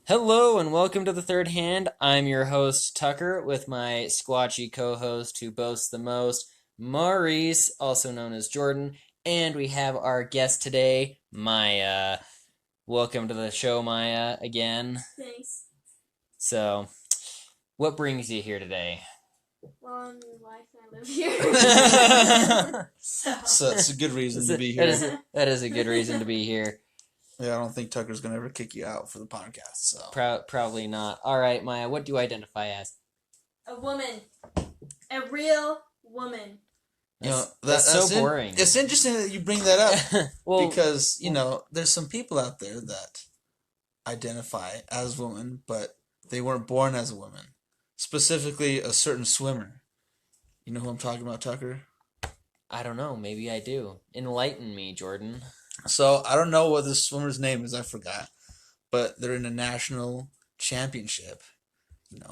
Hello and welcome to the Third Hand. I'm your host, Tucker, with my squatchy co-host who boasts the most, Maurice, also known as Jordan. And we have our guest today, Maya. Welcome to the show, Maya, again. Thanks. So, what brings you here today? Well, I'm your wife and I live here. So it's a good reason to be here. That is a good reason to be here. Yeah, I don't think Tucker's gonna ever kick you out for the podcast. So Probably not. All right, Maya, what do you identify as? A woman. A real woman. That's so boring. It's interesting that you bring that up Well, because there's some people out there that identify as women, but they weren't born as a woman. Specifically, a certain swimmer. You know who I'm talking about, Tucker? I don't know. Maybe I do. Enlighten me, Jordan. So I don't know what this swimmer's name is. I forgot, but they're in a national championship.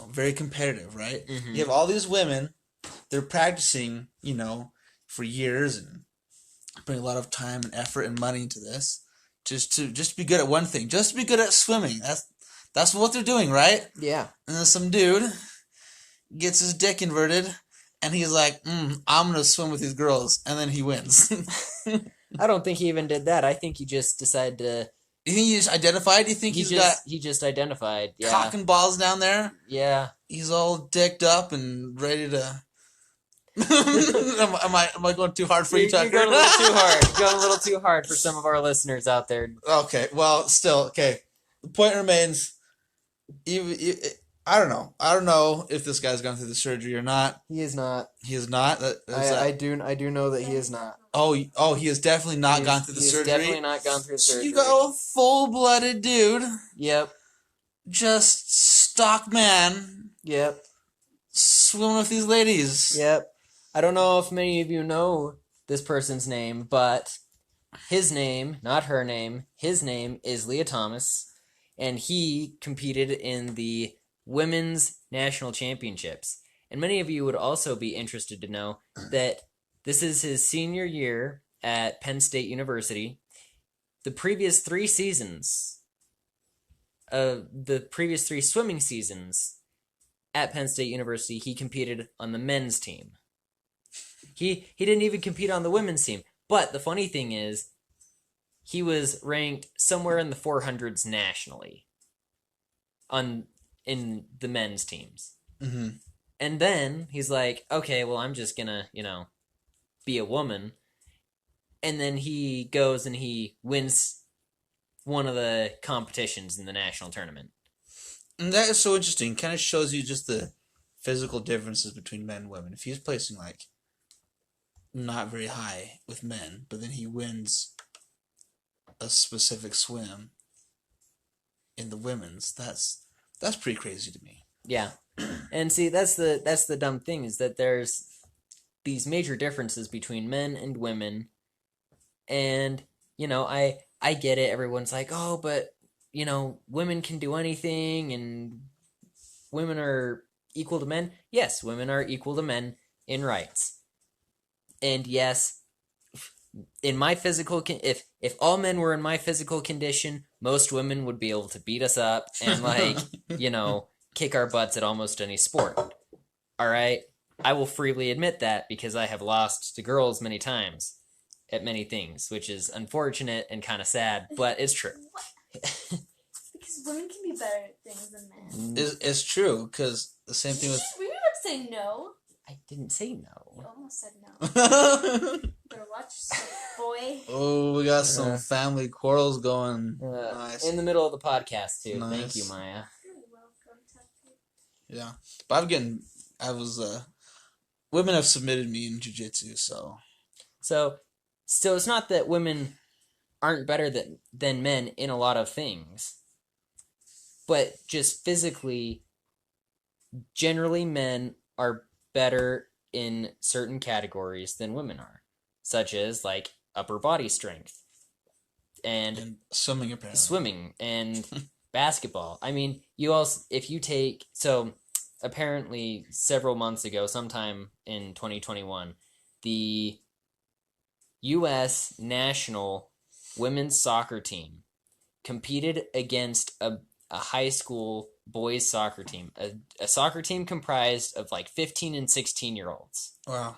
Very competitive, right? Mm-hmm. You have all these women. They're practicing, for years and putting a lot of time and effort and money into this, just to be good at one thing, just to be good at swimming. That's what they're doing, right? Yeah. And then some dude gets his dick inverted, and he's like, I'm gonna swim with these girls, and then he wins. I don't think he even did that. I think he just decided to. You think he just identified? You think he just identified? Yeah. Cock and balls down there? Yeah. He's all dicked up and ready to. am I going too hard for you, Tucker? You're going a little too hard. You're going a little too hard for some of our listeners out there. Okay, well, still, okay. The point remains. I don't know. I don't know if this guy's gone through the surgery or not. He is not. He is not. I do know that he is not. Oh, he has definitely not gone through the surgery. He's definitely not gone through surgery. You got a full-blooded dude. Yep. Just stock man. Yep. Swimming with these ladies. Yep. I don't know if many of you know this person's name, but his name, not her name, his name is Leah Thomas, and he competed in the Women's National Championships. And many of you would also be interested to know that this is his senior year at Penn State University. The previous three swimming seasons at Penn State University, he competed on the men's team. He didn't even compete on the women's team. But the funny thing is, he was ranked somewhere in the 400s nationally in the men's teams. Mm-hmm. And then he's like, okay, well, I'm just gonna, be a woman. And then he goes and he wins one of the competitions in the national tournament. And that is so interesting. Kind of shows you just the physical differences between men and women. If he's placing not very high with men, but then he wins a specific swim in the women's, that's pretty crazy to me. Yeah. And see, that's the dumb thing, is that there's these major differences between men and women. And, I get it. Everyone's like, oh, but, women can do anything and women are equal to men. Yes, women are equal to men in rights. And yes, in my physical if all men were in my physical condition, most women would be able to beat us up and kick our butts at almost any sport. All right, I will freely admit that because I have lost to girls many times at many things, which is unfortunate and kind of sad, but it's true. Because women can be better at things than men. It's true, because the same thing with. Were you about to say no? I didn't say no. You almost said no. Better watch yourself, boy. Oh, we got some family quarrels going. Nice. In the middle of the podcast, too. Nice. Thank you, Maya. You're welcome, Tucker. Yeah. But women have submitted me in jiu-jitsu, so. So it's not that women aren't better than men in a lot of things, but just physically, generally men are better in certain categories than women are, such as upper body strength and swimming, apparently. Swimming and basketball. I mean, apparently several months ago, sometime in 2021, the U.S. national women's soccer team competed against a high school boys soccer team, a soccer team comprised of like 15 and 16-year-olds, Wow.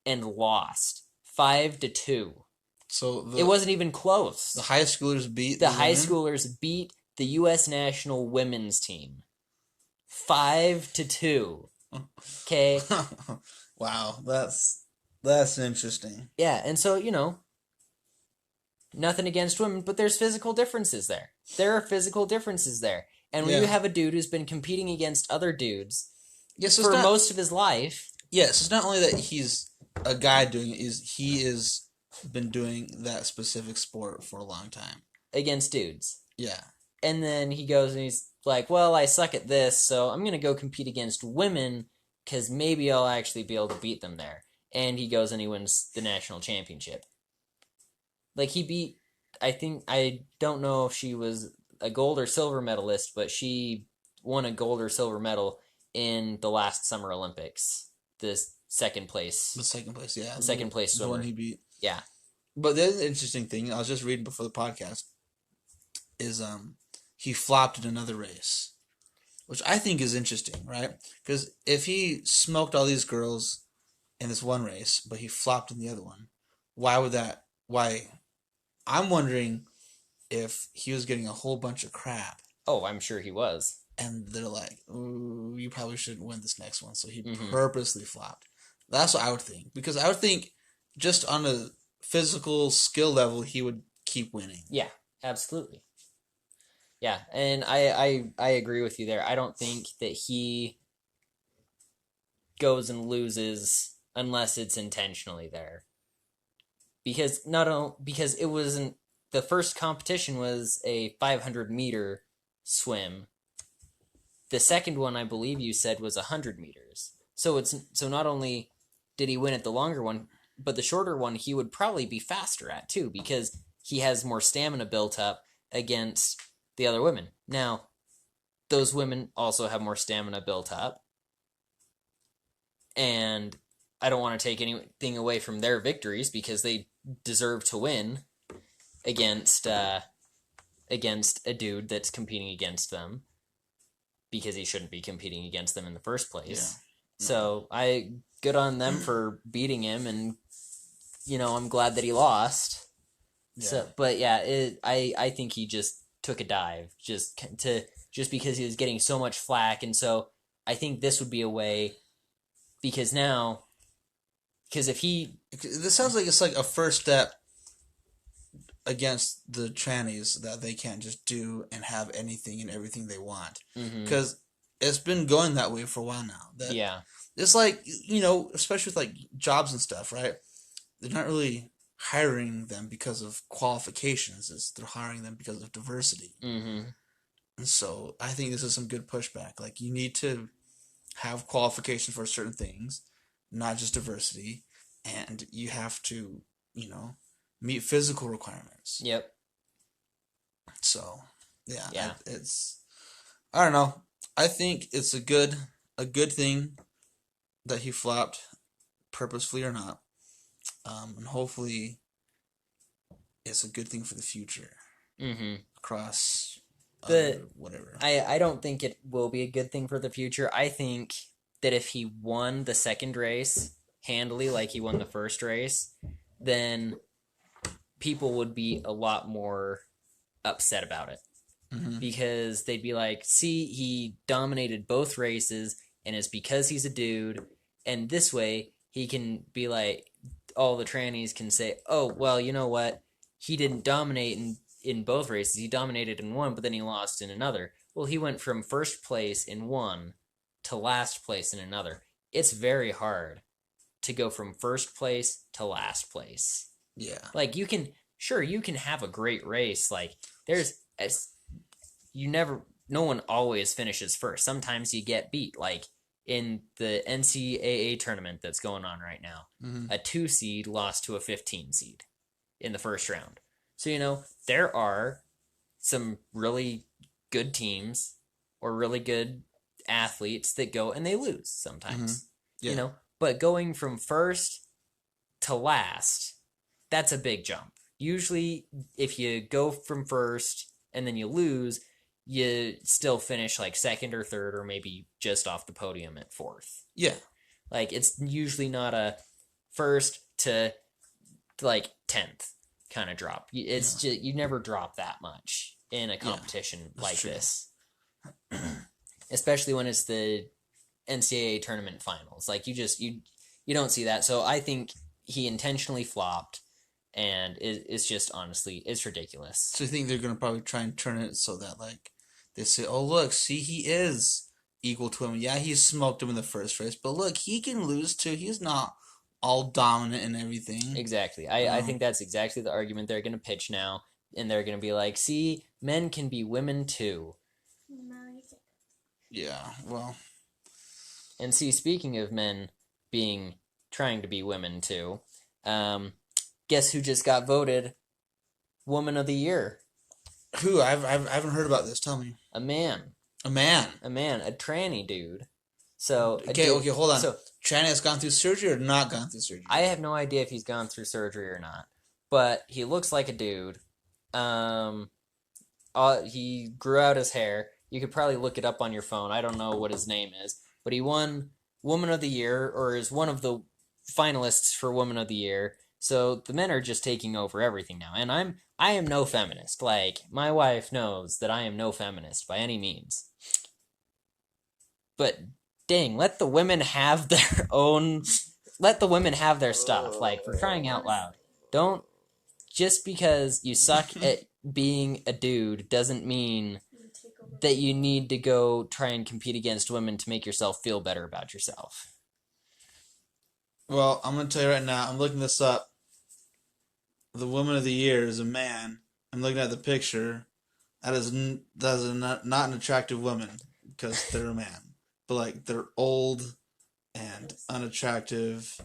and lost 5-2. So It wasn't even close. the high schoolers beat The the high women? schoolers beat the U.S. national women's team 5-2. Okay. Wow, that's interesting. Yeah, and so, nothing against women, but there's physical differences there. There are physical differences there. And when you Yeah. have a dude who's been competing against other dudes Yes, for most of his life, Yes, it's not only that he's a guy doing it, he is been doing that specific sport for a long time. against dudes. Yeah. And then he goes and he's like, well, I suck at this, so I'm going to go compete against women because maybe I'll actually be able to beat them there. And he goes and he wins the national championship. Like, he beat, I don't know if she was a gold or silver medalist, but she won a gold or silver medal in the last Summer Olympics. The second place. The second place, yeah. The second place The one swimmer. he beat. Yeah. But the other interesting thing, I was just reading before the podcast, is he flopped in another race. Which I think is interesting, right? Because if he smoked all these girls in this one race, but he flopped in the other one, why I'm wondering if he was getting a whole bunch of crap Oh, I'm sure he was. and they're like, "Ooh, you probably shouldn't win this next one," so he Mhm. purposely flopped. That's what I would think, because I would think just on a physical skill level, he would keep winning. Yeah, absolutely. Yeah, and I agree with you there. I don't think that he goes and loses unless it's intentionally there. Because it wasn't the first competition was a 500-meter swim. The second one, I believe you said, was 100 meters. So not only did he win at the longer one, but the shorter one he would probably be faster at too, because he has more stamina built up against the other women. Now, those women also have more stamina built up, and I don't want to take anything away from their victories because they deserve to win against against a dude that's competing against them, because he shouldn't be competing against them in the first place. Yeah. So good on them for beating him, and I'm glad that he lost. Yeah. So, but yeah, I think he just took a dive just because he was getting so much flack, and so I think this would be a way, because if he This sounds like it's like a first step against the trannies that they can't just do and have anything and everything they want, because it's been going that way for a while now. Yeah, it's like, especially with like jobs and stuff, right? They're not really hiring them because of qualifications. They're hiring them because of diversity. mm-hmm. And so I think this is some good pushback. Like, you need to have qualifications for certain things, not just diversity, and you have to, meet physical requirements. Yep. So, yeah. Yeah. I don't know. I think it's a good thing that he flopped, purposefully or not. And hopefully it's a good thing for the future. Mm-hmm. Across whatever. I don't think it will be a good thing for the future. I think that if he won the second race handily like he won the first race, then people would be a lot more upset about it. Mm-hmm. Because they'd be like, see, he dominated both races, and it's because he's a dude, and this way he can be like, all the trannies can say, oh, well, you know what? He didn't dominate in both races. He dominated in one, but then he lost in another. Well, he went from first place in one to last place in another. It's very hard to go from first place to last place. Yeah. Like, you can have a great race. Like, no one always finishes first. Sometimes you get beat. Like, in the NCAA tournament that's going on right now, a 2 seed lost to a 15 seed in the first round. So, there are some really good teams or really good athletes that go and they lose sometimes. Yeah. But going from first to last, that's a big jump. Usually, if you go from first and then you lose, you still finish like second or third or maybe just off the podium at fourth. Yeah. Like it's usually not a first to like 10th kind of drop. It's just you never drop that much in a competition like true. this. Especially when it's the NCAA tournament finals. Like you don't see that. So I think he intentionally flopped, and it's just honestly it's ridiculous. So you think they're gonna probably try and turn it so that like they say, oh look, see he is equal to him. Yeah, he smoked him in the first race, but look, he can lose too. He's not all dominant and everything. Exactly. I think that's exactly the argument they're gonna pitch now, and they're gonna be like, see, men can be women too. No, you can't. Yeah, well. And see, speaking of men trying to be women too, guess who just got voted Woman of the Year? Who? I haven't heard about this. Tell me. A man. A man. A tranny dude. So Okay, hold on. So Tranny has gone through surgery or not gone through surgery? I have no idea if he's gone through surgery or not, but he looks like a dude. He grew out his hair. You could probably look it up on your phone. I don't know what his name is, but he won Woman of the Year, or is one of the finalists for Woman of the Year. So the men are just taking over everything now, and I am no feminist. Like my wife knows that I am no feminist by any means. But dang, let the women have their own. Let the women have their stuff. Like for crying out loud, don't just because you suck at being a dude doesn't mean that you need to go try and compete against women to make yourself feel better about yourself. Well, I'm going to tell you right now, I'm looking this up. The Woman of the Year is a man. I'm looking at the picture. That is not an attractive woman because they're a man. But, like, they're old and unattractive.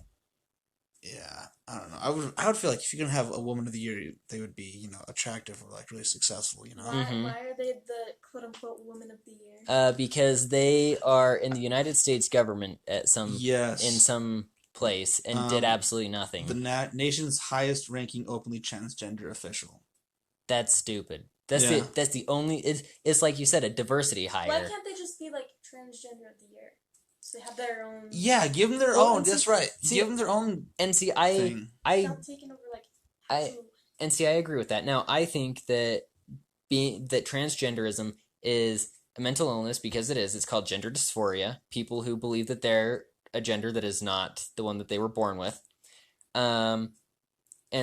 Yeah, I don't know. I would feel like if you're going to have a Woman of the Year, they would be, attractive or, like, really successful, Why are they the quote-unquote Woman of the Year? Because they are in the United States government at in some place and did absolutely nothing. The nation's highest ranking openly transgender official. That's stupid. That's the only it's like you said, a diversity hire. Why can't they just be like transgender of the year? So they have their own. Yeah, give them their own. That's right. Give them their own. And see, Stop taking over I agree with that. Now, I think that transgenderism is a mental illness because it is. It's called gender dysphoria. People who believe that they're a gender that is not the one that they were born with. And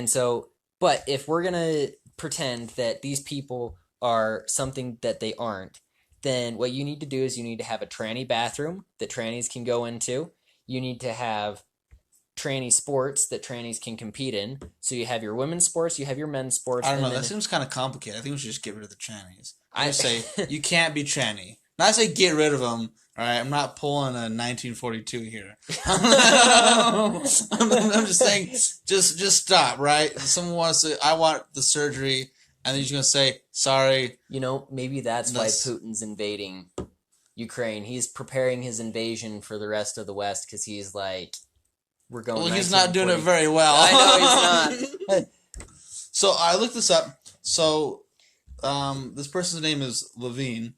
so, but if we're gonna pretend that these people are something that they aren't, then what you need to do is you need to have a tranny bathroom that trannies can go into. You need to have tranny sports that trannies can compete in. So you have your women's sports, you have your men's sports. I don't know. That seems kind of complicated. I think we should just get rid of the trannies. I say you can't be tranny. Not say get rid of them. All right, I'm not pulling a 1942 here. I'm just saying, just stop. Right? Someone wants to. I want the surgery. And then you're going to say, sorry. Maybe that's why Putin's invading Ukraine. He's preparing his invasion for the rest of the West because he's like, we're going. Well, he's not doing it very well. I know he's not. So I looked this up. So this person's name is Levine.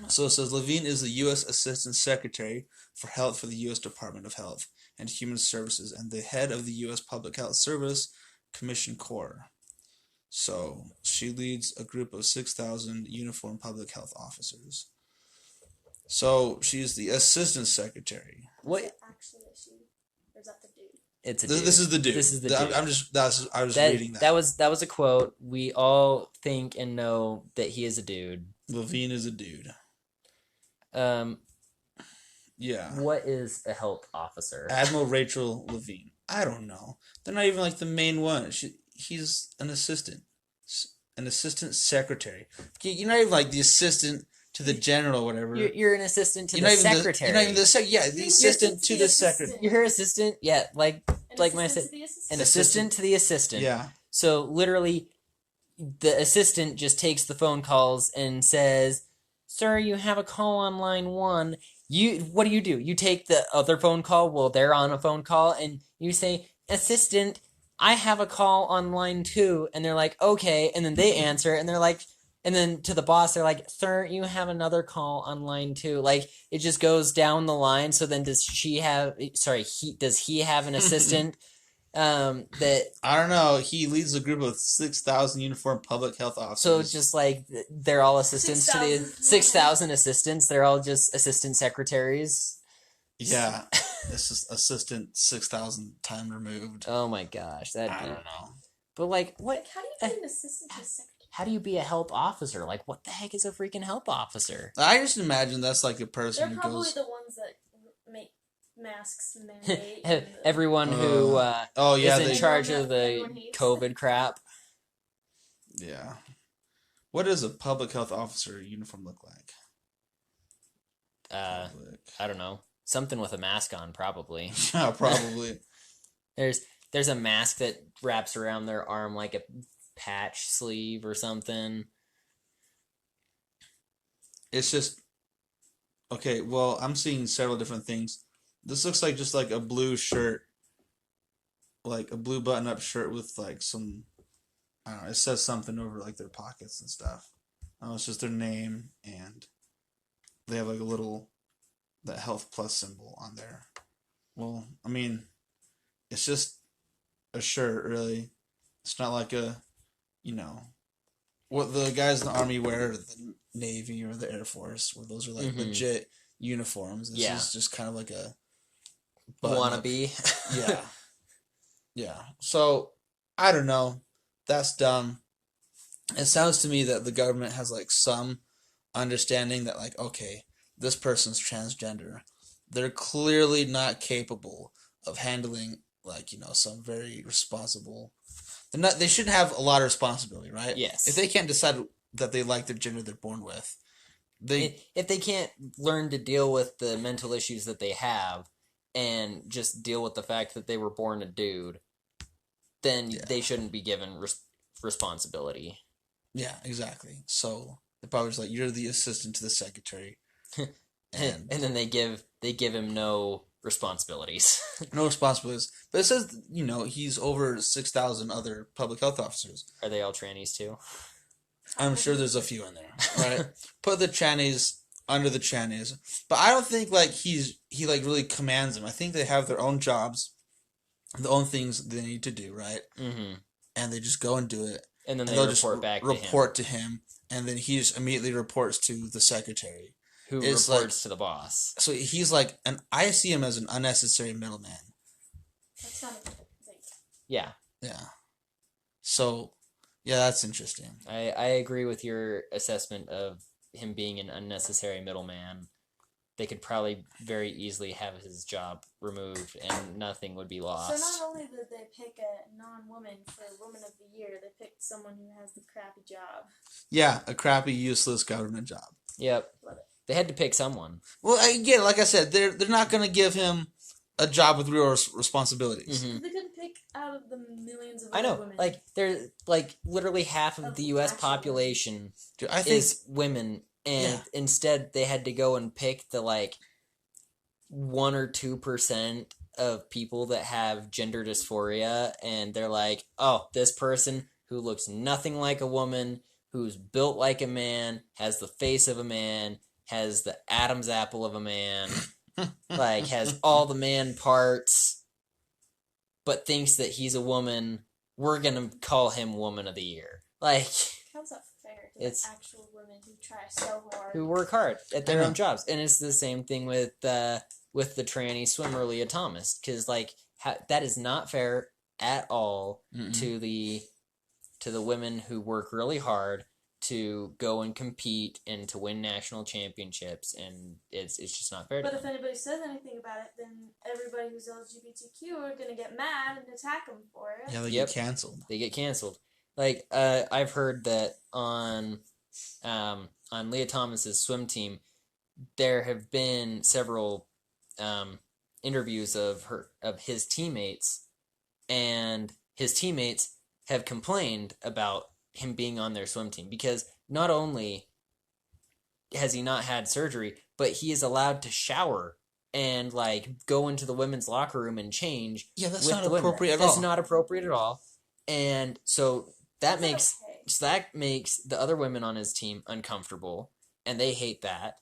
So it says Levine is the U.S. Assistant Secretary for Health for the U.S. Department of Health and Human Services and the head of the U.S. Public Health Service Commission Corps. So she leads a group of 6,000 uniformed public health officers. So she's the assistant secretary. What? Is it actually a she, or is that the dude? It's a dude. This is the dude. This is the dude. I was reading that. That was a quote. We all think and know that he is a dude. Levine is a dude. Yeah. What is a health officer? Admiral Rachel Levine. I don't know. They're not even like the main one. He's an assistant secretary. You're not even like the assistant to the general or whatever. You're an assistant to the secretary. You're not even the assistant to the secretary. You're her assistant, yeah, like my assistant. An assistant to the assistant. Yeah. So literally, the assistant just takes the phone calls and says, "Sir, you have a call on line 1." What do? You take the other phone call while they're on a phone call, and you say, "Assistant, I have a call on line 2," and they're like, "Okay," and then they answer, and they're like, And then to the boss, they're like, "Sir, you have another call on line 2." Like it just goes down the line. So then, does she have? Sorry, does he have an assistant? That I don't know. He leads a group of 6,000 uniformed public health so officers. just like they're all assistants to the 6,000. 6,000 assistants. They're all just assistant secretaries. Yeah, this is assistant 6,000 time removed. Oh my gosh, I that'd be. don't know. But like, what? Like, how do you get an assistant to a secretary? How do you be a health officer? Like, what the heck is a freaking health officer? I just imagine that's like a person They're who probably goes. the ones that make masks mandate. and the- Everyone who Oh yeah, is in they. charge Everyone of that the everyone hates. COVID crap. Yeah. What does a public health officer uniform look like? Public. I don't know. Something with a mask on, probably. Yeah, probably. There's a mask that wraps around their arm like a patch sleeve or something. It's just okay. Well, I'm seeing several different things. This looks like just like a blue shirt, like a blue button-up shirt with like some. I don't know. It says something over like their pockets and stuff. Oh, it's just their name, and they have like a little that Health Plus symbol on there. Well, I mean, it's just a shirt, really. It's not like a, what the guys in the Army wear, or the Navy or the Air Force, where those are like Mhm. legit uniforms. This Yeah. is just kind of like a button-up. Wannabe. Yeah. Yeah. So, I don't know. That's dumb. It sounds to me that the government has like some understanding that like, okay, this person's transgender. They're clearly not capable of handling like, some very responsible. They shouldn't have a lot of responsibility, right? Yes. If they can't decide that they like their gender they're born with, If they can't learn to deal with the mental issues that they have and just deal with the fact that they were born a dude, then Yeah. they shouldn't be given responsibility. yeah, exactly. So they're probably just like, you're the assistant to the secretary. And then they give him no responsibilities. No responsibilities. But it says, he's over 6,000 other public health officers. Are they all trannies too? I'm sure there's a few in there, right? Put the trannies under the trannies. But I don't think, like, he like, really commands them. I think they have their own jobs, their own things they need to do, right? Mm-hmm. And they just go and do it. And then And they they'll just report back to him, report to him. And then he just immediately reports to the secretary. who it's reports to the boss. So he's like, I see him as an unnecessary middleman. That's not a thing. Yeah, Yeah. So, yeah, that's interesting. I agree with your assessment of him being an unnecessary middleman. They could probably very easily have his job removed and nothing would be lost. So not only did they pick a non-woman for Woman of the Year, they picked someone who has the crappy job. Yeah, a crappy, useless government job. Yep. Love it. They had to pick someone. Well, again, like I said, they're not going to give him a job with real responsibilities. Mhm. They couldn't pick out of the millions of I other know, women. like there's like literally half of Of the U.S. actual women. population Dude, I think is women, and Yeah. instead they had to go and pick the like 1 or 2% of people that have gender dysphoria, and they're like, oh, this person who looks nothing like a woman, who's built like a man, has the face of a man, has the Adam's apple of a man, like has all the man parts, but thinks that he's a woman. We're gonna call him Woman of the Year. Like, how's that fair to It's- the actual women who try so hard? who work hard at their I know. own jobs, and it's the same thing with the tranny swimmer Leah Thomas, because like that is not fair at all Mm-mm. to the women who work really hard to go and compete and to win national championships, and it's just not fair to But if them. anybody says anything about it, then everybody who's LGBTQ are gonna get mad and attack them for it. yeah, they Yep. get canceled. They get canceled. Like I've heard that on Leah Thomas's swim team, there have been several interviews of his teammates, and his teammates have complained about him being on their swim team because not only has he not had surgery, but he is allowed to shower and like go into the women's locker room and change. Yeah, that's with not the women. appropriate at That's all. not appropriate at all, and so that That's not makes okay. So that makes the other women on his team uncomfortable, and they hate that.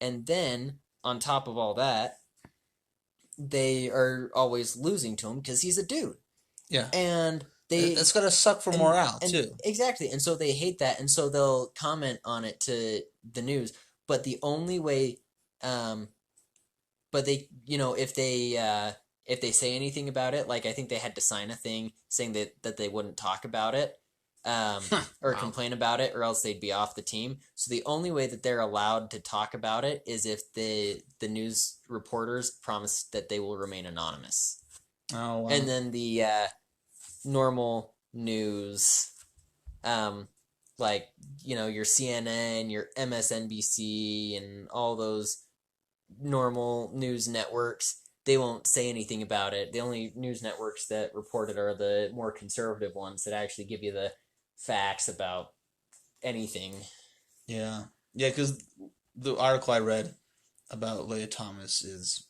And then on top of all that, they are always losing to him because he's a dude. Yeah. And It's gotta suck for morale and too. exactly, and so they hate that, and so they'll comment on it to the news. But the only way, um, but they, if they say anything about it, like I think they had to sign a thing saying that they wouldn't talk about it, or Wow. complain about it, or else they'd be off the team. So the only way that they're allowed to talk about it is if the news reporters promise that they will remain anonymous, Oh wow. and then the normal news, like your CNN, your MSNBC, and all those normal news networks, they won't say anything about it. The only news networks that report it are the more conservative ones that actually give you the facts about anything. Yeah. Yeah, because the article I read about Leah Thomas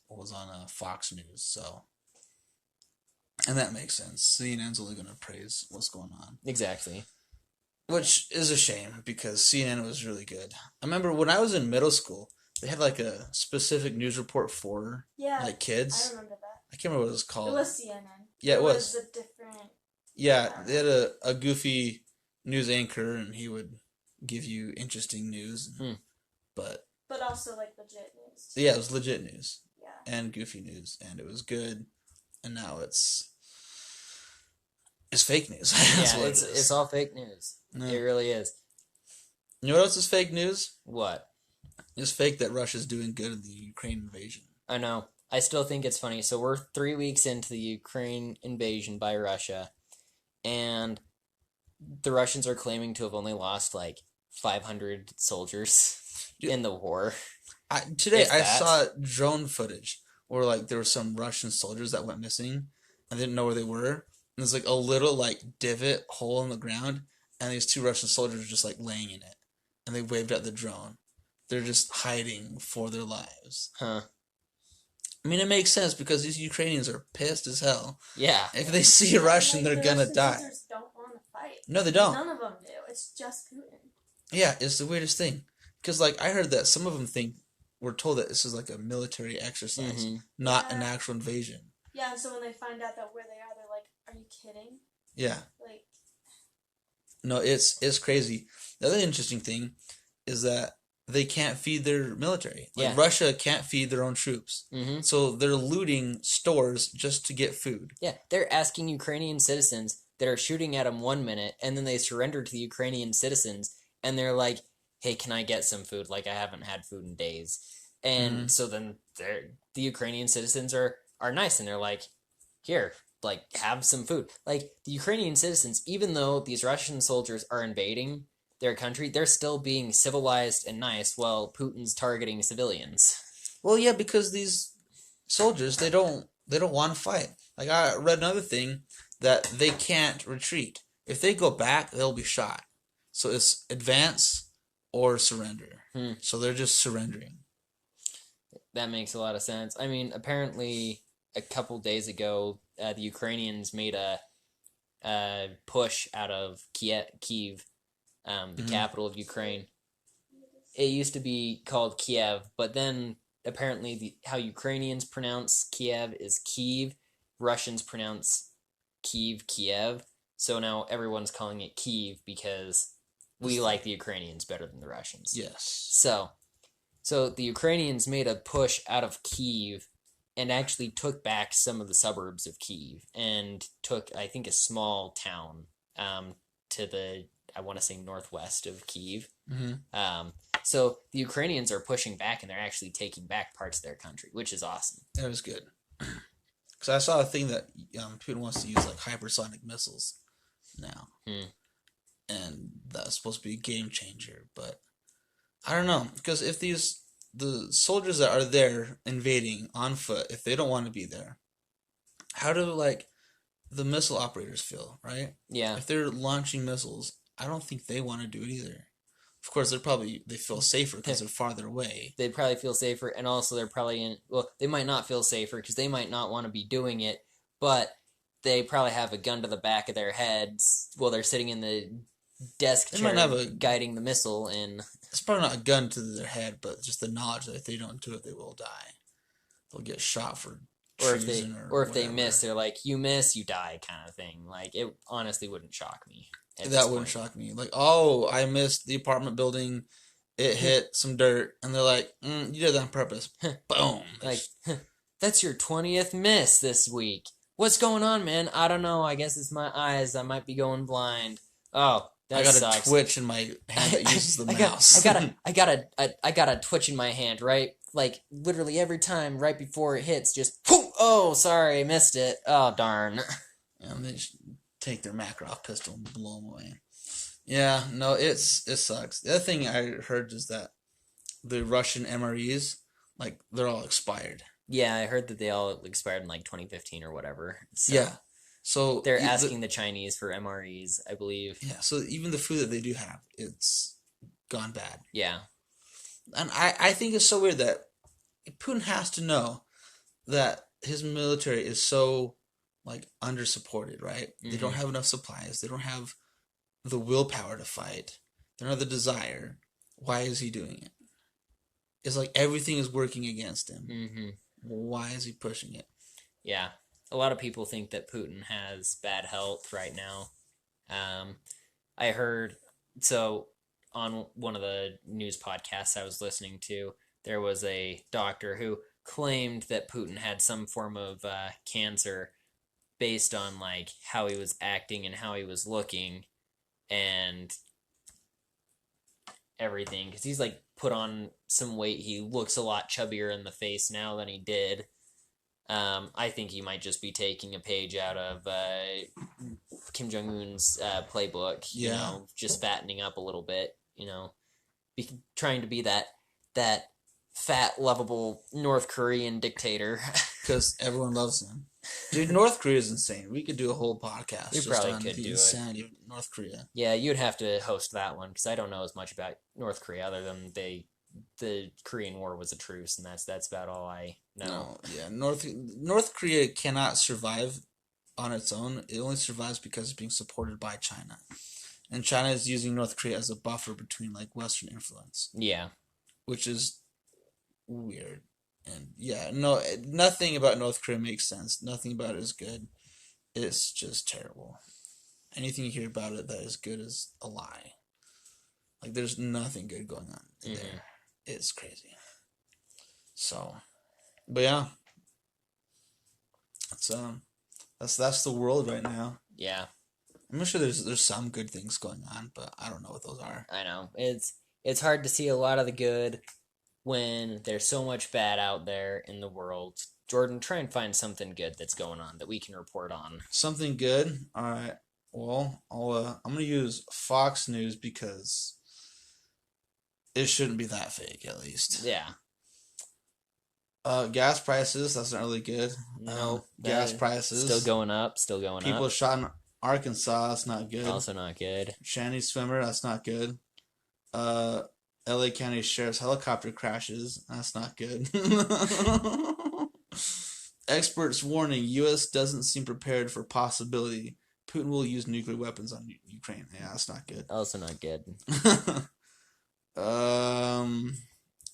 was on Fox News, so and that makes sense. CNN's only going to praise what's going on, Exactly. which is a shame because CNN was really good. I remember when I was in middle school, they had like a specific news report for like kids. I remember that. I can't remember what it was It called. was CNN. Yeah, it was. Was a different. Yeah, they had a goofy news anchor, and he would give you interesting news. But also like legit news. yeah, it was legit news Yeah. and goofy news, and it was good. And now it's fake news. That's Yeah, what it's all fake news. Yeah. It really is. You know what else is fake news? What? It's fake that Russia's doing good in the Ukraine invasion. I know. I still think it's funny. So we're 3 weeks into the Ukraine invasion by Russia, and the Russians are claiming to have only lost like 500 soldiers in the war. Today If I that. saw drone footage where like there were some Russian soldiers that went missing. I didn't know where they were. And there's like a little like divot hole in the ground, and these two Russian soldiers were just like laying in it, and they waved at the drone. They're just hiding for their lives. Huh. I mean, it makes sense because these Ukrainians are pissed as hell. Yeah. If they see a Russian, they're the gonna Russian die. soldiers don't want to fight. No, they don't. None of them do. It's just Putin. Yeah, it's the weirdest thing. Because, like, I heard that some of them we're told that this is like a military exercise, not an actual invasion. Yeah, and so when they find out that where they are, they're like, "Are you kidding?" Yeah. Like, No, it's crazy. The other interesting thing is that they can't feed their military. Like, Yeah. Russia can't feed their own troops. Mm-hmm. So they're looting stores just to get food. Yeah, they're asking Ukrainian citizens that are shooting at them 1 minute, and then they surrender to the Ukrainian citizens, and they're like, "Hey, can I get some food? Like I haven't had food in days." And so then the Ukrainian citizens are nice, and they're like, "Here, like have some food." Like the Ukrainian citizens, even though these Russian soldiers are invading their country, they're still being civilized and nice while Putin's targeting civilians. Well, yeah, because these soldiers they don't want to fight. Like I read another thing that they can't retreat. If they go back, they'll be shot. So it's advance or surrender. So they're just surrendering. That makes a lot of sense. I mean, apparently a couple days ago, the Ukrainians made a push out of Kiev, the capital of Ukraine. It used to be called Kiev, but then apparently how Ukrainians pronounce Kiev is Kiev. Russians pronounce Kiev. So now everyone's calling it Kiev because we like the Ukrainians better than the Russians. Yes. So the Ukrainians made a push out of Kiev and actually took back some of the suburbs of Kiev and took, I think, a small town to the, I want to say, northwest of Kiev. So the Ukrainians are pushing back and they're actually taking back parts of their country, which is awesome. That was good. Because I saw a thing that Putin wants to use like hypersonic missiles now. And that's supposed to be a game changer, but I don't know. Because if the soldiers that are there invading on foot, if they don't want to be there, how do like the missile operators feel, right? Yeah. If they're launching missiles, I don't think they want to do it either. Of course, they feel safer because they're farther away. They'd probably feel safer, and also they're probably they might not feel safer because they might not want to be doing it, but they probably have a gun to the back of their heads while they're sitting in the desk They might chair have guiding the missile, and it's probably not a gun to their head, but just the knowledge that if they don't do it, they will die. They'll get shot for treason or if they whatever. miss, they're like, you miss, you die, kind of thing. Like, it honestly wouldn't shock me at this That wouldn't point. shock me. Like, oh, I missed the apartment building. It hit some dirt, and they're like, "You did that on purpose." Boom. Like, that's your 20th miss this week. What's going on, man? I don't know. I guess it's my eyes. I might be going blind. Oh, that I got sucks. a twitch in my hand that uses the mouse. I got a twitch in my hand, right? Like, literally every time right before it hits, just, whoo, oh, sorry, missed it. Oh, darn. And they just take their Makarov pistol and blow them away. Yeah, no, it sucks. The other thing I heard is that the Russian MREs, like, they're all expired. Yeah, I heard that they all expired in like 2015 or whatever. So Yeah. So they're asking the Chinese for MREs, I believe. Yeah, so even the food that they do have, it's gone bad. Yeah. And I think it's so weird that Putin has to know that his military is so, like, under-supported, right? They don't have enough supplies. They don't have the willpower to fight. They don't have the desire. Why is he doing it? It's like everything is working against him. Mm-hmm. Why is he pushing it? Yeah. A lot of people think that Putin has bad health right now. I heard, so on one of the news podcasts I was listening to, there was a doctor who claimed that Putin had some form of cancer based on like how he was acting and how he was looking and everything, because he's like put on some weight. He looks a lot chubbier in the face now than he did. I think he might just be taking a page out of Kim Jong-un's playbook. You know, just fattening up a little bit. You know, trying to be that fat, lovable North Korean dictator. Because everyone loves him. Dude, North Korea is insane. We could do a whole podcast We just probably on could the do it. insanity of North Korea. Yeah, you'd have to host that one because I don't know as much about North Korea other than the Korean War was a truce, and that's about all I know. No, yeah, North Korea cannot survive on its own. It only survives because it's being supported by China, and China is using North Korea as a buffer between like Western influence. Yeah, which is weird. And yeah, no, nothing about North Korea makes sense. Nothing about it is good. It's just terrible. Anything you hear about it that is good is a lie. Like there's nothing good going on there. It's crazy. So, but yeah, that's the world right now. Yeah, I'm sure there's some good things going on, but I don't know what those are. I know it's hard to see a lot of the good when there's so much bad out there in the world. Jordan, try and find something good that's going on that we can report on. Something good. All right. Well, I'm gonna use Fox News because it shouldn't be that fake, at least. Yeah. Gas prices. That's not really good. No, gas prices still going up. People shot in Arkansas. That's not good. Also not good. Shanty swimmer. That's not good. L.A. County Sheriff's helicopter crashes. That's not good. Experts warning: U.S. doesn't seem prepared for possibility. Putin will use nuclear weapons on Ukraine. Yeah, that's not good. Also not good.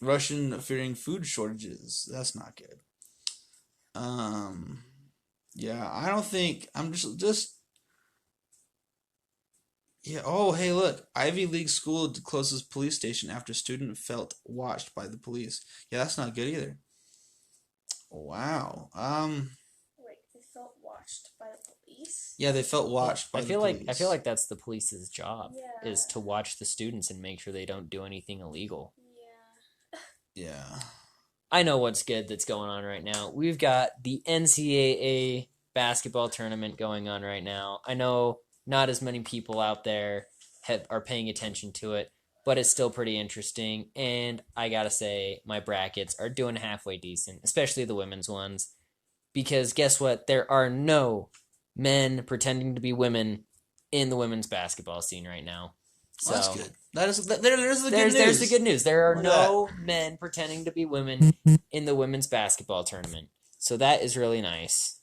Russian fearing food shortages. That's not good. Yeah, I don't think I'm just. Yeah. Oh, hey, look! Ivy League school closes police station after student felt watched by the police. Yeah, that's not good either. Wow. Wait, they felt watched by the police? Yeah, they felt watched by the police. I feel like that's the police's job Yeah. is to watch the students and make sure they don't do anything illegal. Yeah. Yeah. I know what's good that's going on right now. We've got the NCAA basketball tournament going on right now. I know not as many people out there are paying attention to it, but it's still pretty interesting. And I gotta say, my brackets are doing halfway decent, especially the women's ones. Because guess what? There are no men pretending to be women in the women's basketball scene right now. So Well, that's good. There's the good news. There's the good news. There are Look at no men pretending to be women in the women's basketball tournament. So that is really nice.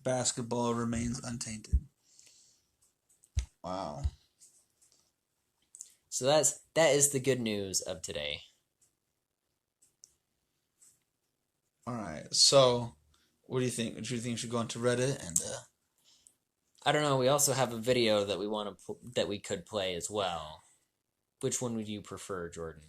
Basketball remains untainted. Wow. So that is the good news of today. All right. So, what do you think? Do you think we should go onto Reddit and? I don't know. We also have a video that that we could play as well. Which one would you prefer, Jordan?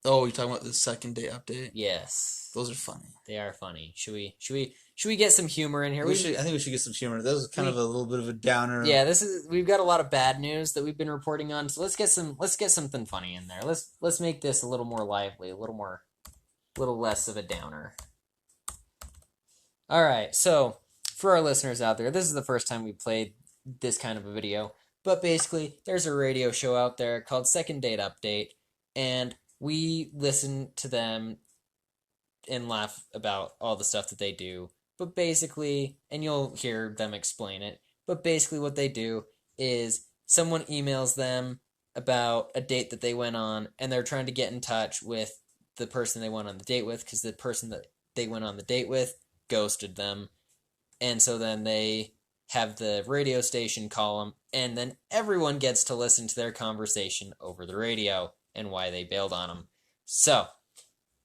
Oh, you're talking about the second day update? Yes, Those are funny. they are funny. Should we get some humor in here? I think we should get some humor. That was kind of a little bit of a downer. Yeah, we've got a lot of bad news that we've been reporting on. So let's get something funny in there. Let's make this a little more lively, a little less of a downer. All right. So, for our listeners out there, this is the first time we played this kind of a video. But basically, there's a radio show out there called Second Date Update, and we listen to them and laugh about all the stuff that they do. But basically, and you'll hear them explain it, but basically what they do is someone emails them about a date that they went on, and they're trying to get in touch with the person they went on the date with, because the person that they went on the date with ghosted them. And so then they have the radio station call them, and then everyone gets to listen to their conversation over the radio and why they bailed on them. So,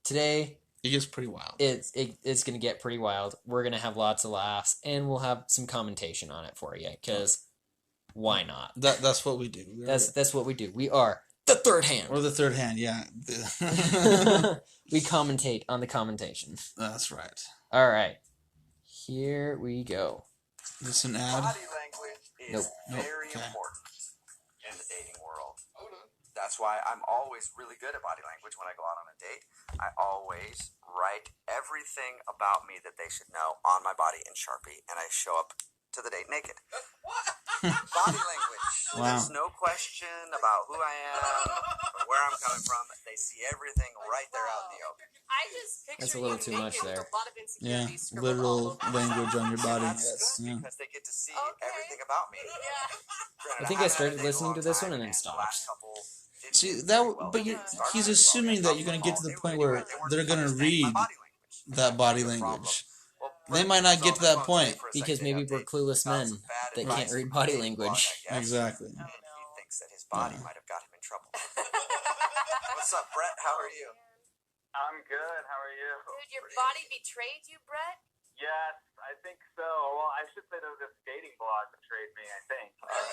today it gets pretty wild. It's going to get pretty wild. We're going to have lots of laughs, and we'll have some commentation on it for you, because why not? That's what we do. That's what we do. We are the third hand. We're the third hand, yeah. We commentate on the commentation. That's right. All right. Here we go. Is this an ad? Body language is very important in the dating world. That's why I'm always really good at body language when I go out on a date. I always write everything about me that they should know on my body in Sharpie, and I show up to the date naked. Body language. Wow. There's no question about who I am or where I'm coming from. They see everything right there out in the open. I just picture That's a little too much there. with a lot of Yeah, insecurities scribbled all literal over. language on your body. That's Yes, good yeah. because they get to see Okay. everything about me. Yeah. Granted, I think I haven't had a started date in a listening long to this time, one and then the stopped. last couple didn't See do that, very well. but They you, didn't start he's very well. assuming They that thought you're gonna they get to the were point really where good. They weren't they're gonna understanding my read body language. that body That's the problem. language. Well, They Brett might not was get on to the that phone point. today for a Because second maybe date we're update. clueless Got men some bad that advice can't read from body the dating blog, language. I guess. Exactly. And he thinks that his body Yeah. might have got him in trouble. What's up, Brett? How are you? I'm good. How are you? Dude, your body betrayed you, Brett? Yes, I think so. Well, I should say that this dating blog betrayed me, I think.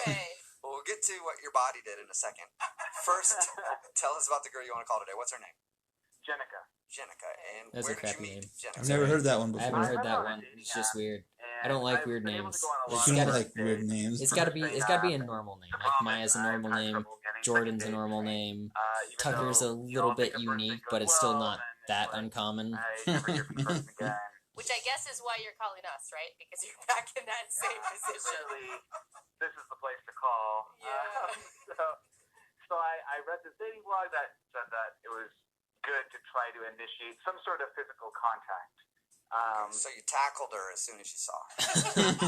Okay. Well, we'll get to what your body did in a second. First, tell us about the girl you want to call today. What's her name? Jenica. Jenica. And That's a where did you crappy meet name. Jenica? I've never heard that one I before. haven't heard that I'm on a one. dating It's just app, weird. And I don't like I've weird been able names. to go on a It's lot You of don't gotta- like weird dates. names. It's gotta be a normal name. Like Maya's a normal name. Jordan's a normal name. Even Tucker's a though you little all think bit a first unique, date but goes it's still well, not then it's that like, uncommon. I never hear from the person again. Which I guess is why you're calling us, right? Because you're back in that same position. Really, this is the place to call. Yeah. So I read this dating blog that said that it was good to try to initiate some sort of physical contact. So you tackled her as soon as you saw her.